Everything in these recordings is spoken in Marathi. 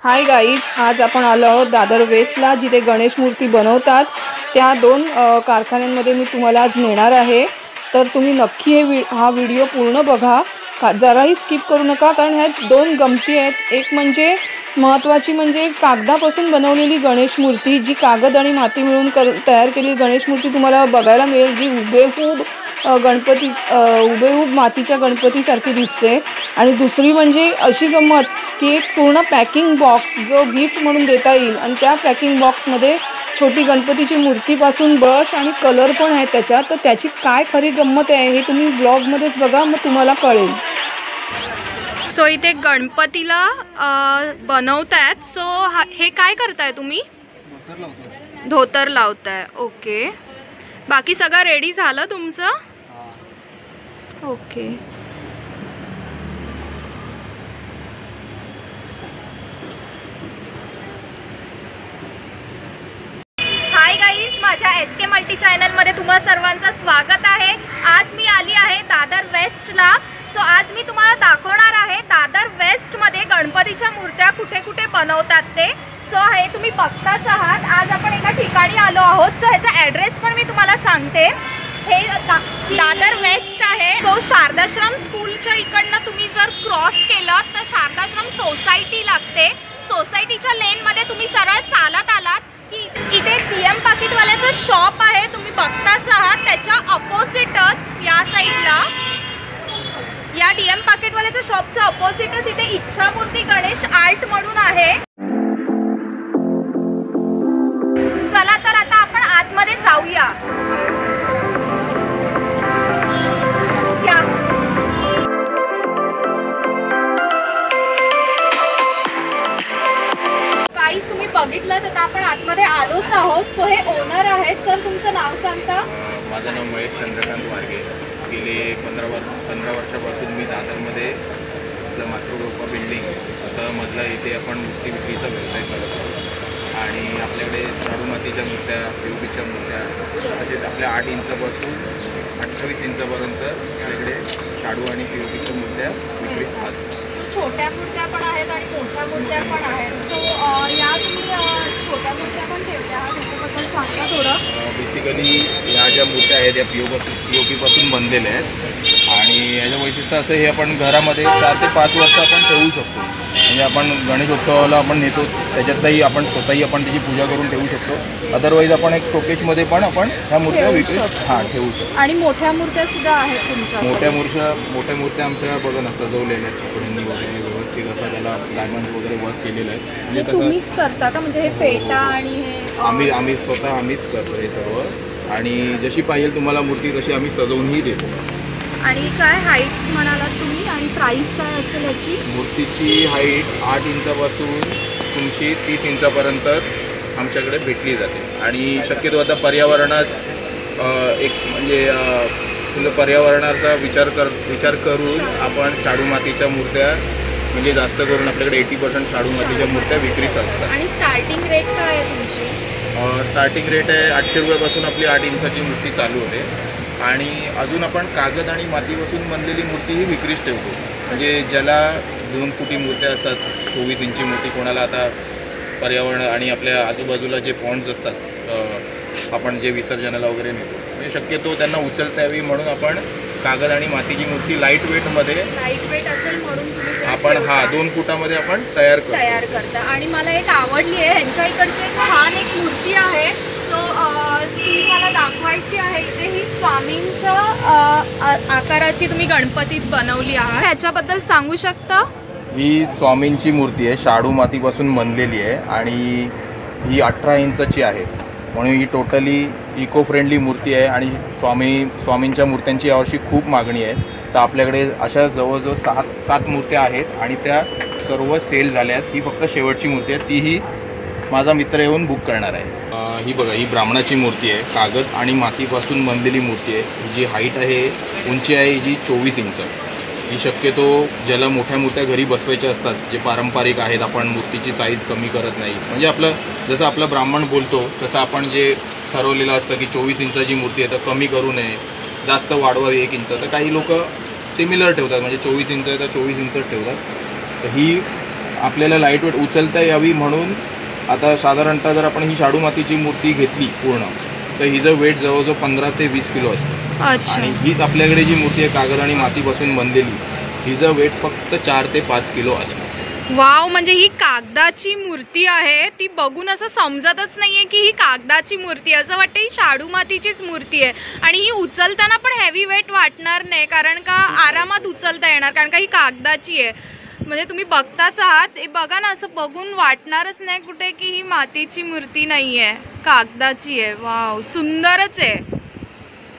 हाय गाईज, आज आपण आलो आहोत दादर वेस्टला, जिथे गणेश मूर्ती बनवतात त्या दोन कारखान्यांमध्ये मी तुम्हाला आज नेणार आहे। तर तुम्ही नक्की हा व्हिडिओ पूर्ण बघा, जराही स्किप करू नका, कारण ह्यात दोन गमती आहेत। एक म्हणजे महत्त्वाची म्हणजे कागदापासून बनवलेली गणेश मूर्ती, जी कागद आणि माती मिळून तयार केलेली गणेश मूर्ती तुम्हाला बघायला मिळेल, जी हुबेहूब हुबेहूब मातीच्या गणपतीसारखी दिसते। आणि दुसरी म्हणजे अशी गंमत की एक पूर्ण पॅकिंग बॉक्स जो गिफ्ट म्हणून देता येईल, आणि त्या पॅकिंग बॉक्समध्ये छोटी गणपतीची मूर्तीपासून ब्रश आणि कलर पण आहे त्याच्यात। तर त्याची काय खरी गंमत आहे हे तुम्ही ब्लॉगमध्येच बघा, मग तुम्हाला कळेल। सो इथे गणपतीला बनवतायत। सो हे काय करताय तुम्ही? धोतर लावताय। ओके, बाकी सगळं रेडी झालं तुमचं? ओके। हाय गाईज, माझ्या SK मल्टी चॅनलमध्ये तुम्हा सर्वांचं स्वागत आहे। आज मी आली आहे दादर वेस्टला। सो आज मी तुम्हाला दाखवणार आहे दादर वेस्टमध्ये गणपतीच्या मूर्त्या कुठे कुठे बनवतात ते। सो हे तुम्ही बघताच आहात। आज आपण एका ठिकाणी आलो आहोत। सो ह्याचा ॲड्रेस पण मी तुम्हाला सांगते। हे दादर वेस्ट आहे। सो शारदाश्रम स्कूलच्या इकडनं तुम्ही जर क्रॉस केलं तर शारदाश्रम सोसायटी लागते। सोसायटीच्या लेनमध्ये तुम्ही सरळ चालत आलात की इथे DM पाकिटवाल्याचं शॉप आहे, तुम्ही बघताच आहात। त्याच्या अपोजिटच या साईडला, या DM पाकिटवाल्याच्या शॉपच्या अपोजिटच इथे इच्छामूर्ती गणेश आर्ट म्हणून आहे। चला तर आता आपण आतमध्ये जाऊया। गाईस, तुम्ही बघितलं तर आपण आतमध्ये आलोच आहोत। सो हे ओनर आहेत। सर, तुमचं नाव सांगता? माझं नाव महेश चंद्रकांत वारगे। गेले 15 वर्षापासून मी दादरमध्ये आपलं मातृकृपा बिल्डिंग आता मधला इथे आपण मूर्ती विक्रीचा व्यवसाय करत आहोत। आणि आपल्याकडे शाडू मातीच्या मूर्त्या, POPच्या मूर्त्या, तसेच आपल्या 8 इंचापासून 28 इंचापर्यंत आपल्याकडे शाडू आणि POPच्या मूर्त्या विक्रीस असतात। छोट्या मूर्त्या पण आहेत आणि मोठ्या मूर्त्या पण आहेत। सो या तुम्ही छोट्या मूर्त्या पण ठेवल्या आहात, त्याच्याबद्दल सांगा थोडं। बेसिकली ह्या ज्या मूर्त्या आहेत या POP पासून बनलेल्या आहेत। आणि याचं वैशिष्ट्य असं, हे आपण घरामध्ये 4 ते 5 वर्ष आपण ठेवू शकतो। म्हणजे आपण गणेशोत्सवाला आपण नेतो, त्याच्यातही आपण स्वतःही आपण त्याची पूजा करून ठेवू शकतो। अदरवाईज आपण एक शोकेशमध्ये पण आपण ह्या मूर्त्या विक्री ठेवू शकतो। आणि मोठ्या मूर्त्या सुद्धा आहेत तुमच्या? मोठ्या मूर्त्या आमच्या बघा ना सजवलेल्या आहेत, कपड्यांनी वगैरे व्यवस्थित असं त्याला डायमंड वगैरे वर्क केलेलं आहे। म्हणजे तुम्हीच करता का? म्हणजे हे फेटा आणि हे आम्ही स्वतः आम्हीच करतो हे सर्व। आणि जशी पाहिजे तुम्हाला मूर्ती तशी आम्ही सजवूनही देतो। आणि काय हाईट्स म्हणालात तुम्ही, आणि प्राईस काय असेल याची? मूर्तीची हाईट 8 इंचापासून तुमची 30 इंचापर्यंत आमच्याकडे भेटली जाते। आणि शक्यतो आता पर्यावरणास एक म्हणजे पर्यावरणाचा विचार करून आपण शाडू मातीच्या मूर्त्या म्हणजे जास्त करून आपल्याकडे 80% शाडू मातीच्या मूर्त्या विक्रीस असतात। आणि स्टार्टिंग रेट काय आहे तुमची? स्टार्टिंग रेट आहे 800 रुपयापासून आपली 8 इंचाची मूर्ती चालू होते। आणि अजून आपण कागद आणि मातीपासून बनलेली मूर्ती ही विक्रीस ठेवतो। म्हणजे ज्याला 2 फुटी मूर्त्या असतात, 24 इंची मूर्ती, कोणाला आता पर्यावरण आणि आपल्या आजूबाजूला जे पॉन्ड्स असतात आपण जे विसर्जनाला वगैरे नेतो, म्हणजे शक्यतो त्यांना उचलता यावी म्हणून आपण कागद आणि मातीची मूर्ती लाईट वेट असेल म्हणून तुम्ही आपण 2 फुटामध्ये आपण तयार करता। आणि मला एक आवडली आहे, ह्यांच्या इकडची एक छान एक मूर्ती आहे। सो ती मला दाखवायची आहे। इथे ही स्वामींच्या आकाराची तुम्ही गणपतीत बनवली आहे, ह्याच्याबद्दल सांगू शकता? ही स्वामींची मूर्ती आहे, शाडू मातीपासून बनलेली आहे आणि ही 18 इंचाची आहे। म्हणून ही टोटली इको फ्रेंडली मूर्ती आहे। आणि स्वामींच्या मूर्त्यांची यावर्षी खूप मागणी आहे। तर आपल्याकडे अशा जवळजवळ 7 मूर्त्या आहेत आणि त्या सर्व सेल झाल्या आहेत। ही फक्त शेवटची मूर्ती आहे, तीही माझा मित्र येऊन बुक करणार आहे। ही बघा, ही ब्राह्मणाची मूर्ती आहे, कागद आणि मातीपासून बनलेली मूर्ती आहे। ही जी हाईट आहे, उंची आहे जी 24 इंच। ही शक्यतो ज्याला मोठ्या मूर्त्या घरी बसवायच्या असतात, जे पारंपरिक आहेत, आपण मूर्तीची साईज कमी करत नाही। म्हणजे जसं आपलं ब्राह्मण बोलतो तसं आपण जे ठरवलेलं असतं की 24 इंचाची मूर्ती आहे तर कमी करू नये, जास्त वाढवावी 1 इंच। तर काही लोक सिमिलर ठेवतात, म्हणजे 24 इंच आहे तर 24 इंचच ठेवतात। तर ही आपल्याला लाईट वेट उचलता यावी म्हणून आता साधारणतः जर आपण ही शाडू मातीची मूर्ती घेतली पूर्ण तर हिचं वेट जवळजवळ 15 ते 20 किलो असतं. आणि हीच आपल्याकडे जी मूर्ती आहे कागद आणि मातीपासून बनलेली हिचं वेट फक्त 4 ते 5 किलो असतं. वाव, म्हणजे ही कागदाची मूर्ती आहे. ती बघून असं समजतच नाहीये की ही कागदाची मूर्ती आहे, असं वाटतं ही शाडू मातीचीच मूर्ती आहे. आणि ही उचलताना पण हेवी वेट वाटणार नाही, कारण का आरामात उचलता येणार, कारण का ही कागदाची आहे. म्हणजे तुम्ही बघताच आहात, हे बघा ना, असं बघून वाटणारच नाही कुठे की ही मातीची मूर्ती नाही आहे, कागदाची आहे. वाव, सुंदरच आहे.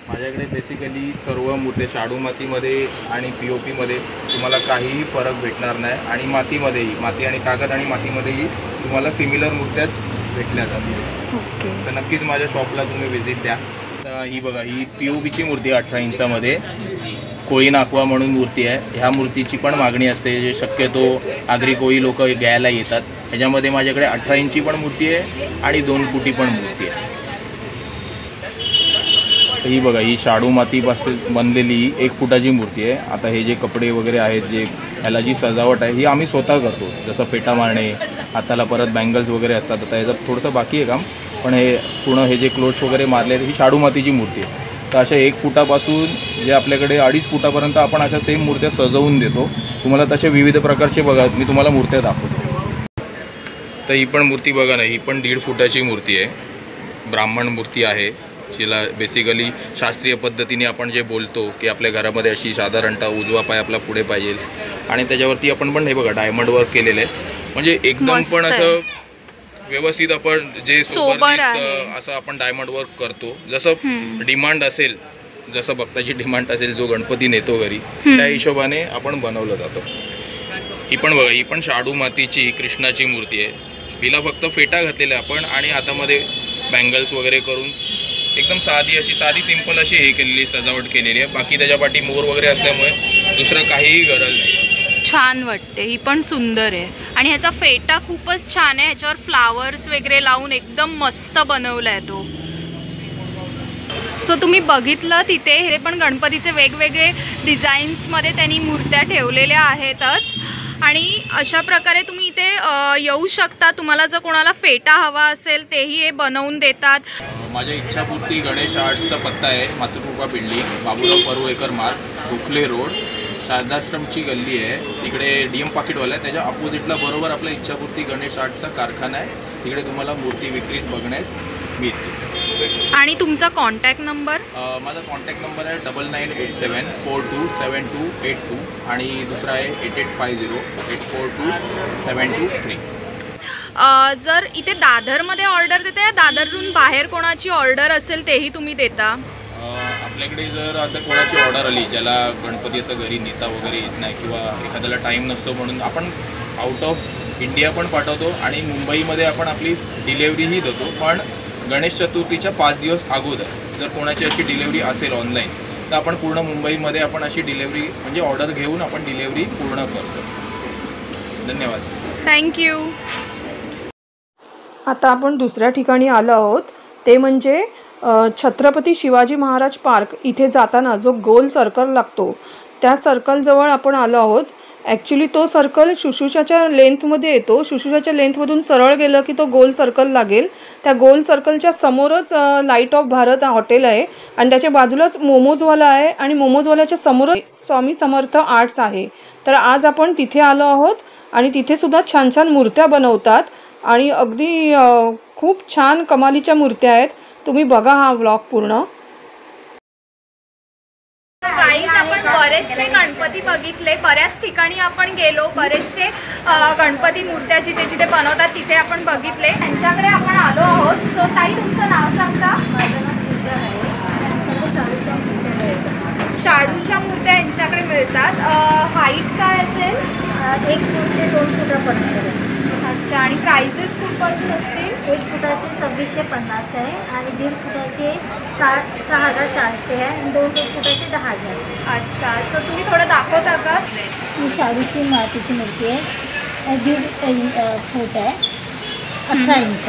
माझ्याकडे बेसिकली सर्व मूर्ती शाडू मातीमध्ये आणि POP मध्ये तुम्हाला काहीही फरक भेटणार नाही. आणि मातीमध्येही, माती आणि कागद आणि मातीमध्येही तुम्हाला सिमिलर मूर्त्याच भेटल्या जातील. ओके, तर नक्कीच माझ्या शॉपला तुम्ही व्हिजिट द्या. तर ही बघा, ही POPची मूर्ती 18 इंचामध्ये कोळी नाकवा म्हणून मूर्ती आहे. ह्या मूर्तीची पण मागणी असते, जे शक्यतो आगरी कोळी लोक घ्यायला येतात. ह्याच्यामध्ये माझ्याकडे 18 इंची पण मूर्ती आहे आणि 2 फुटी पण मूर्ती आहे. ही बघा, ही शाडू मातीपासून बनलेली 1 फुटाची मूर्ती आहे. आता हे जे कपडे वगैरे आहेत, जे ह्याला जी सजावट आहे ही आम्ही स्वतः करतो, जसं फेटा मारणे, हाताला परत बँगल्स वगैरे असतात. आता ह्याचं थोडंसं बाकी आहे काम, पण हे पूर्ण हे जे क्लोथ्स वगैरे मारले ही शाडू मातीची मूर्ती आहे. तर अशा 1 फुटापासून जे आपल्याकडे 2.5 फुटापर्यंत आपण अशा सेम मूर्त्या सजवून देतो. तुम्हाला तसे विविध प्रकारचे बघा, मी तुम्हाला मूर्त्या दाखवतो. तर ही पण मूर्ती बघा ना, ही पण 1.5 फुटाची मूर्ती आहे. ब्राह्मण मूर्ती आहे, जिला बेसिकली शास्त्रीय पद्धतीने आपण जे बोलतो की आपल्या घरामध्ये अशी साधारणतः उजवा पाय आपला पुढे पाहिजे. आणि त्याच्यावरती आपण पण हे बघा डायमंड वर्क केलेलं आहे, म्हणजे एकदम पण असं व्यवस्थित आपण जे सोबर असं आपण डायमंड वर्क करतो. जसं डिमांड असेल, जसं भक्ताची डिमांड असेल, जो गणपती नेतो घरी, त्या हिशोबाने आपण बनवलं जातं. ही पण बघा, ही पण शाडू मातीची कृष्णाची मूर्ती आहे. हिला फक्त फेटा घातलेला आहे आपण आणि हातामध्ये बँगल्स वगैरे करून एकदम साधी सिंपल अशी हे केलेली सजावट केलेली आहे. बाकी त्याच्या पाठी मोर वगैरे असल्यामुळे दुसरं काहीही गरज नाही. छान वाटते, ही पण सुंदर आहे. आणि ह्याचा फेटा खूपच छान आहे, ह्याच्यावर फ्लावर्स वगैरे लावून एकदम मस्त बनवला आहे तो. सो तुम्ही बघितलं तिथे हे पण गणपतीचे वेगवेगळे डिझाईन्समध्ये त्यांनी मूर्त्या ठेवलेल्या आहेतच. आणि अशा प्रकारे तुम्ही इथे येऊ शकता. तुम्हाला जर कोणाला फेटा हवा असेल तेही हे बनवून देतात. माझ्या इच्छापूर्ती गणेश आर्ट्सचा पत्ता आहे मातृकृपा बिल्डिंग, बाबूराव परुळेकर मार्ग, गोखले रोड, शारदाश्रमची गल्ली आहे. तिकडे DM पाकिटवाला आहे, त्याच्या अपोजिटला बरोबर आपला इच्छापूर्ती गणेश आर्टचा कारखाना आहे. तिकडे तुम्हाला मूर्ती विक्रीस बघण्यास मिळते. आणि तुमचा कॉन्टॅक्ट नंबर? माझा कॉन्टॅक्ट नंबर आहे 9987427282 आणि दुसरा आहे 8850842723. जर इथे दादरमध्ये ऑर्डर देता, दादरहून बाहेर कोणाची ऑर्डर असेल तेही तुम्ही देता? आपल्याकडे जर असं कोणाची ऑर्डर आली ज्याला गणपती असं घरी नेता वगैरे येत नाही किंवा एखाद्याला टाईम नसतो म्हणून आपण आउट ऑफ इंडिया पण पाठवतो आणि मुंबईमध्ये आपण आपली डिलेवरीही देतो. पण गणेश चतुर्थीच्या 5 दिवस अगोदर जर कोणाची अशी डिलेवरी असेल ऑनलाईन तर आपण पूर्ण मुंबईमध्ये आपण अशी डिलेवरी म्हणजे ऑर्डर घेऊन आपण डिलेवरी पूर्ण करतो. धन्यवाद, थँक्यू. आता आपण दुसऱ्या ठिकाणी आलो आहोत, ते म्हणजे छत्रपती शिवाजी महाराज पार्क. इथे जाताना जो गोल सर्कल लागतो त्या सर्कलजवळ आपण आलो आहोत. ॲक्च्युली तो सर्कल शुश्रूषाच्या लेंथमध्ये येतो. शुश्रूषाच्या लेंथमधून सरळ गेलं की तो गोल सर्कल लागेल. त्या गोल सर्कलच्या समोरच लाईट ऑफ भारत हॉटेल आहे आणि त्याच्या बाजूलाच मोमोजवाला आहे आणि मोमोजवाल्याच्या समोरच स्वामी समर्थ आर्ट्स आहे. तर आज आपण तिथे आलो आहोत आणि तिथे सुद्धा छान छान मूर्त्या बनवतात आणि अगदी खूप छान कमालीच्या मूर्त्या आहेत. तुम्ही बघा हा व्लॉग पूर्ण. गाईज, आपण बरेचसे गणपती बघितले, बऱ्याच ठिकाणी आपण गेलो, बरेचसे गणपती मूर्त्या जिथे जिथे बनवतात तिथे आपण बघितले. त्यांच्याकडे आपण आलो आहोत. सो ताई, तुमचं नाव सांगता? माझं नाव पूजा आहे आणि आमच्याकडे शाडूच्या मूर्त्या मिळतात. शाडूच्या मूर्त्या यांच्याकडे मिळतात. हाईट काय असेल? 1 फूट ते 2 फुटापर्यंत. अच्छा, आणि प्राइसेस कुठपासून असतील? 1 फुटाचे 2650 आहे आणि 1.5 फुटाचे 6400 आहे आणि 2 फुटाचे 10,000. अच्छा, सो तुम्ही थोडं दाखवता का? ही शाडूची मातीची मूर्ती आहे, 1.5 फूट आहे, 18 इंच.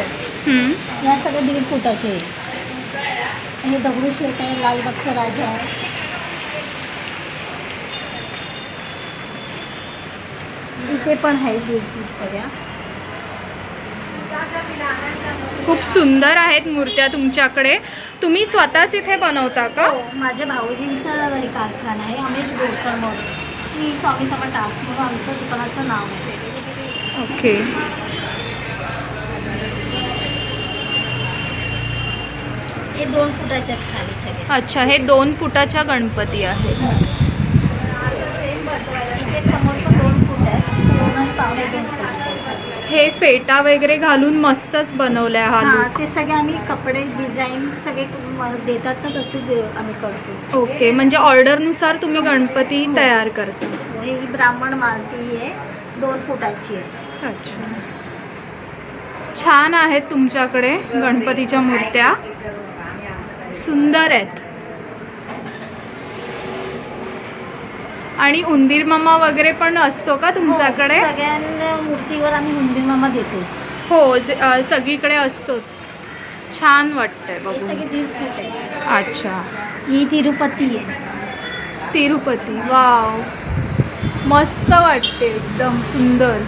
या सगळ्या 1.5 फुटाचे आहे. हे दगडूशेठ आहे, लालबागचा राजा आहे. इथे पण आहे 1.5 फूट सगळ्या. खूप सुंदर आहेत मूर्त्या तुमच्याकडे. तुम्ही स्वतःच इथे बनवता का? हो, माझ्या भाऊजींचा हे कारखाना आहे, अमेश बोरकर म्हणून, श्री स्वामी समर्थ आर्ट्स म्हणून आमचं दुकानाचं नाव आहे. ओके. हे 2 फुटाच्या आहेत खाली सगळे. अच्छा, हे 2 फुटाच्या गणपती आहेत. इथे समोर पण 2 फूट आहेत, 2 आणि पावणे 2 फूट. हे फेटा वगैरे घालून मस्तच बनवलाय हा हां, लूक. ते सगळे आम्ही कपडे डिझाईन सगळे देतात ना, तसे आम्ही करतो. ओके, म्हणजे ऑर्डरनुसार तुम्ही गणपती तयार करता. ही ब्राह्मण मारुती आहे, 2 फुटाची आहे. अच्छा, छान आहेत तुमच्याकडे गणपतीच्या मूर्त्या, सुंदर आहेत. आणि उंदीर मामा वगैरे पण असतो का तुमच्याकडे? हो, सगळ्या मूर्तीवर आम्ही उंदीर मामा देतोच. हो, सगळीकडे असतोच. छान वाटतंय हे बघून. सगळे 1.5 फूट आहे. अच्छा, ही तिरुपती आहे. तिरुपती. वाव, मस्त वाटते, एकदम सुंदर.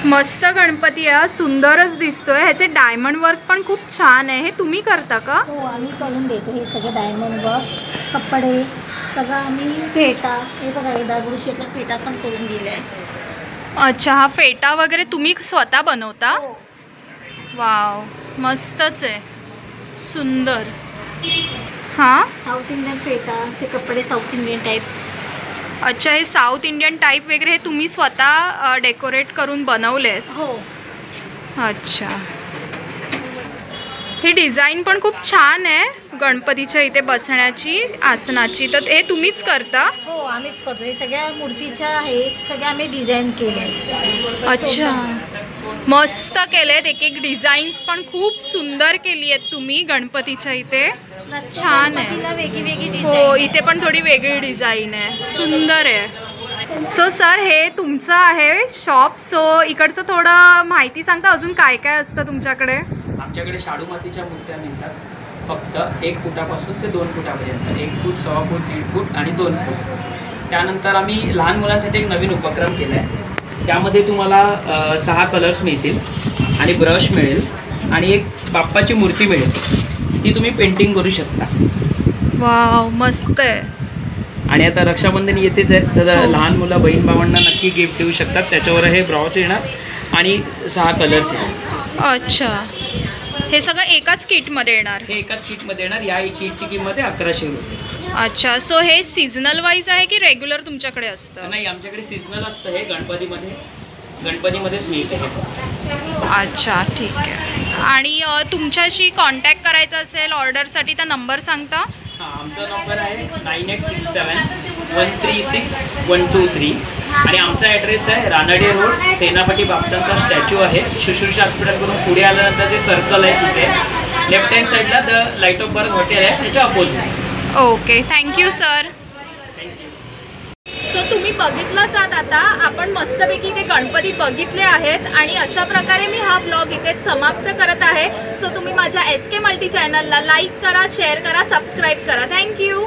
मस्त गणपती आहे, सुंदरच दिसतोय. ह्याचे डायमंड वर्क पण खूप छान आहे. हे तुम्ही करता का? हो, आम्ही करून देतो. हे सगळे डायमंड वर्क, कपडे सगळं आम्ही, फेटा, हे बघा हे दगडूशेठला फेटा पण करून दिला आहे. अच्छा, हा फेटा वगैरे तुम्ही स्वतः बनवता? वाव, मस्तच आहे, सुंदर. हां, साऊथ इंडियन फेटा, असे कपडे साऊथ इंडियन टाईप्स. अच्छा, हे साऊथ इंडियन टाईप वगैरे हे तुम्ही स्वतः डेकोरेट करून बनवलेत? हो. अच्छा, ही डिझाईन पण खूप छान आहे गणपतीच्या इथे बसण्याची, आसनाची. तर हे तुम्हीच करता? हो, आम्हीच करतो. हे सगळ्या मूर्तीच्या आहे, सगळ्या आम्ही डिझाईन केले. अच्छा, मस्त केलेत. एक डिझाईन्स पण खूप सुंदर केली आहेत तुम्ही गणपतीच्या इथे. छान आहे. वेगळी हो, इथे पण थोडी वेगळी डिझाईन आहे, सुंदर आहे. सो सर, हे तुमचं आहे शॉप. सो इकडचं थोडं माहिती सांगता, अजून काय काय असतं तुमच्याकडे? आमच्याकडे शाडू मातीच्या मूर्त्या मिळतात, फक्त 1 फुटापासून ते 2 फुटापर्यंत. 1 फूट, 1.25 फूट, 1.5 फूट आणि 2 फूट. त्यानंतर आम्ही लहान मुलांसाठी एक नवीन उपक्रम केला आहे. त्यामध्ये तुम्हाला 6 कलर्स मिळतील आणि ब्रश मिळेल आणि एक बाप्पाची मूर्ती मिळेल, ती तुम्ही पेंटिंग करू शकता. वाव, मस्त आहे. आणि आता रक्षाबंधन येतेच आहे, तर लहान मुलं बहीण भावांना नक्की गिफ्ट देऊ शकतात. त्याच्यावर हे ब्रॉच येणार आणि 6 कलर्स येणार. अच्छा, हे सगळं एकाच किटमध्ये येणार? हे एकाच किटमध्ये येणार. या किटची किंमत आहे 1100 रुपये. अच्छा, सो हे सीझनल वाईज आहे की रेग्युलर तुमच्याकडे असतं? नाही, आमच्याकडे सीझनल असतं हे. गणपतीमध्येच मिळते हे फक्त. अच्छा, ठीक आहे. आणि तुमच्याशी कॉन्टॅक्ट करायचा असेल ऑर्डरसाठी तर नंबर सांगता? हां, आमचा नंबर आहे 9867136123 आणि आमचा ॲड्रेस आहे रानडे रोड, सेनापती बाप्पांचा स्टॅच्यू आहे. शुश्रूषा हॉस्पिटलकडून पुढे आल्यानंतर जे सर्कल आहे तिथे लेफ्ट हँड साईडला the light of birth hotel आहे, त्याच्या opposite. Okay, thank you sir. So तुम्ही बघितलंच आहात. आता आपण मस्तपैकी इथे गणपती बघितले आहेत आणि अशा प्रकारे मी हा ब्लॉग इथेच समाप्त करत आहे. सो तुम्ही माझ्या SK मल्टी चॅनलला लाईक करा, शेअर करा, सबस्क्राईब करा. थँक्यू.